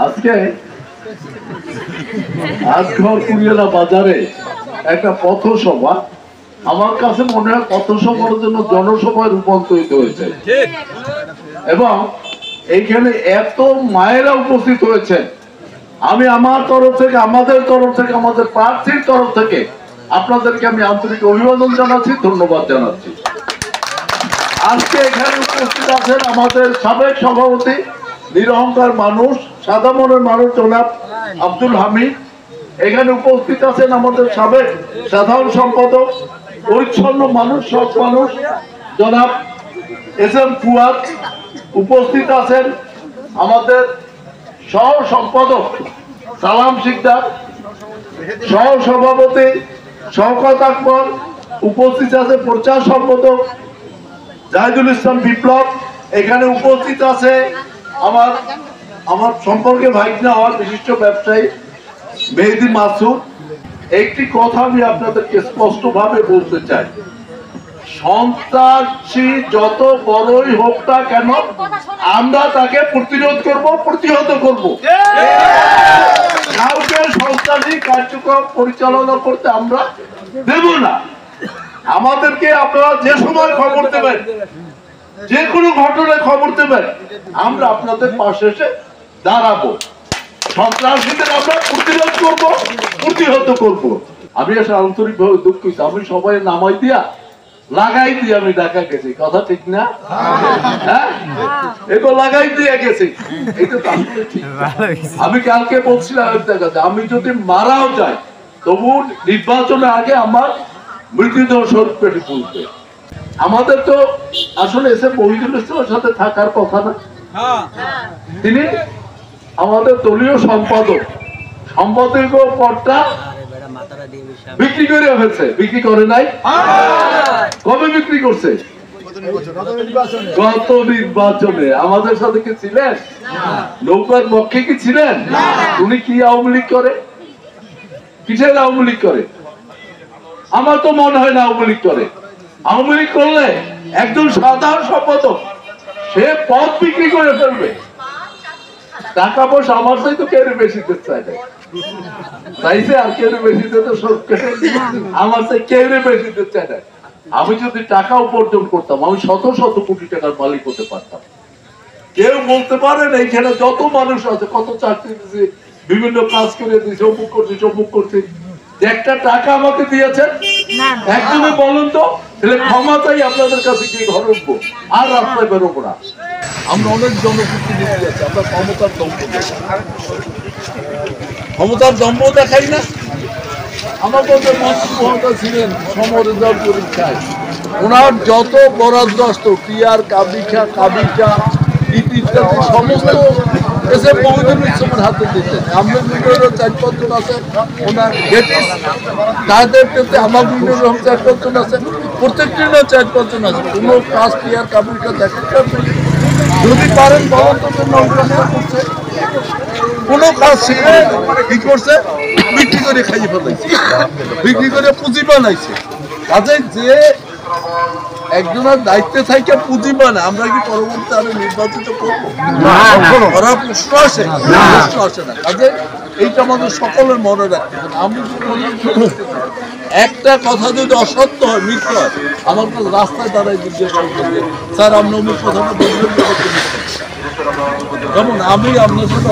আজকে আজঘর কুড়িয়ালা বাজারে একটা পথসভা, আমার কাছে মনে হয় পথসভার জন্য জনসভায় রূপান্তরিত হয়েছে এবং এইখানে এত মায়েরা উপস্থিত হয়েছে। আমি আমার তরফ থেকে, আমাদের তরফ থেকে, আমাদের প্রার্থীর তরফ থেকে আপনাদেরকে আমি আন্তরিক অভিবাদন জানাচ্ছি, ধন্যবাদ জানাচ্ছি। আজকে এখানে উপস্থিত আছেন আমাদের সাবেক সভাপতি, নিরহংকার মানুষ, সাদা মনের মানুষ জনাব আব্দুল হামিদ। এখানে উপস্থিত আছেন আমাদের সাবেক সাধারণ সম্পাদক, পরিচ্ছন্ন মানুষ, সৎ মানুষ জনাব এস.এম. ফুয়াদ। উপস্থিত আছেন আমাদের সহ সম্পাদক সালাম শিকদার, সহ সভাপতি শওকত আকবর। উপস্থিত আছে প্রচার সম্পাদক জাহিদুল ইসলাম বিপ্লব। এখানে উপস্থিত আছে আমার সম্পর্কে ভাইগনা হওয়ার বিশিষ্ট ব্যবসায়ী মেহেদি মাসুদ। একটি কথা আমি আপনাদেরকে স্পষ্টভাবে বলতে চাই, সন্ত্রাসী যত বড়ই হোক না কেন আমরা তাকে প্রতিরোধ করব, প্রতিহত করব। কাউকে সন্ত্রাসী কার্যক্রম পরিচালনা করতে আমরা দেব না। আমাদেরকে আপনারা যে সময় খবর দেবেন, যে কোনো ঘটনায় খবর দেবেন, আমরা আপনাদের পাশে এসে দাঁড়াবো। সন্ত্রাসীদের আমরা প্রতিরোধ করব, প্রতিহত করব। আমি আসলে আন্তরিকভাবে দুঃখিত, আমি সবাই নামাই দিয়া লাগাই দিয়ে আমি ঢাকা গেছি, কথা ঠিক না? হ্যাঁ, এগুলো লাগাই দিয়ে গেছি। এটা তো আসলে ঠিক। আমি কালকে বলছিলাম আমি যদি মারাও যাই তবু নির্বাচনের আগে আমার মৃতদেহ শরীর পেটে পৌঁছবে। আমাদের তো আসলে এসে মহিদুল ইসলামের সাথে থাকার কথা না। তিনি আমাদের দলীয় সম্পাদক, সম্পাদক পদটা বিক্রি করে ফেলছে। বিক্রি করে নাই? কবে বিক্রি করছে? গত নির্বাচনে। আমাদের সাথে কি ছিলেন? নৌকার পক্ষে কি ছিলেন? উনি কি আওয়ামী লীগ করে? কিসের আওয়ামী লীগ করে? আমার তো মনে হয় না আওয়ামী লীগ করে। আওয়ামী লীগ করলে একজন সাধারণ সম্পাদক সে পদ বিক্রি করে ফেলবে। টাকা পয়সা আমার চাই তো কেউ বেশি দিতে চাই না, চাইছে আর কেউ বেশি দিতে সব আমার চাই কেউ বেশি দিতে চাই না। আমি যদি টাকা উপার্জন করতাম আমি শত শত কোটি টাকার মালিক হতে পারতাম। কেউ বলতে পারেন এইখানে যত মানুষ আছে, কত চাকরি দিয়েছে, বিভিন্ন কাজ করে দিয়েছে, অমুক করছে, অমুক করছে, একটা টাকা আমাকে দিয়েছেন একজনে বলুন তো, তাহলে ক্ষমা চাই আপনাদের কাছে কি ঘর উঠবো আর রাস্তায় বেরোবো না। আমরা অনেক জনপ্রতিনিধি আছে, আমরা ক্ষমতার দম্ভ দেখাই, ক্ষমতার দম্ভ দেখাই না। আমার মধ্যে মন্ত্রী ছিলেন সমর রেজাল্ট পরীক্ষায়, ওনার যত বরাদ্দ আসতো টিআর, কাবিখা, ইত্যাদি সমস্ত এসে মহিদুল ইসলামের হাতে দিতেন। আমাদের ইউনিয়নের 4-5 জন আছেন, ওনার গেটিস, তাদের ক্ষেত্রে আমার ইউনিয়নের 4-5 জন আছেন, প্রত্যেকটি 4-5 জন আছে। কোনো কাজ টিআর, কাবিখা দেখা যদি পারেন বলন্তের নৌকা করছে, কোনো কাজ শিখে কি করছে, বিক্রি করে খাইয়ে ফেলাইছে, বিক্রি করে পুঁজি বানাইছে। কাজে যে একজনের দায়িত্বে থাকে পুঁজি বানায়, আমরা কি পরবর্তী আরো নির্বাচিত করবো? করার প্রশ্ন আসে না। কাজে এইটা আমাদের সকলের মনে রাখতে হবে। আমি একটা কথা যদি অসত্য হয়, মিথ্যা হয়, আমার কাছে রাস্তায় দাঁড়ায় জিজ্ঞেস করবে স্যার আপনি অমুক কথাটা বলবেন, যেমন আমি আপনার সাথে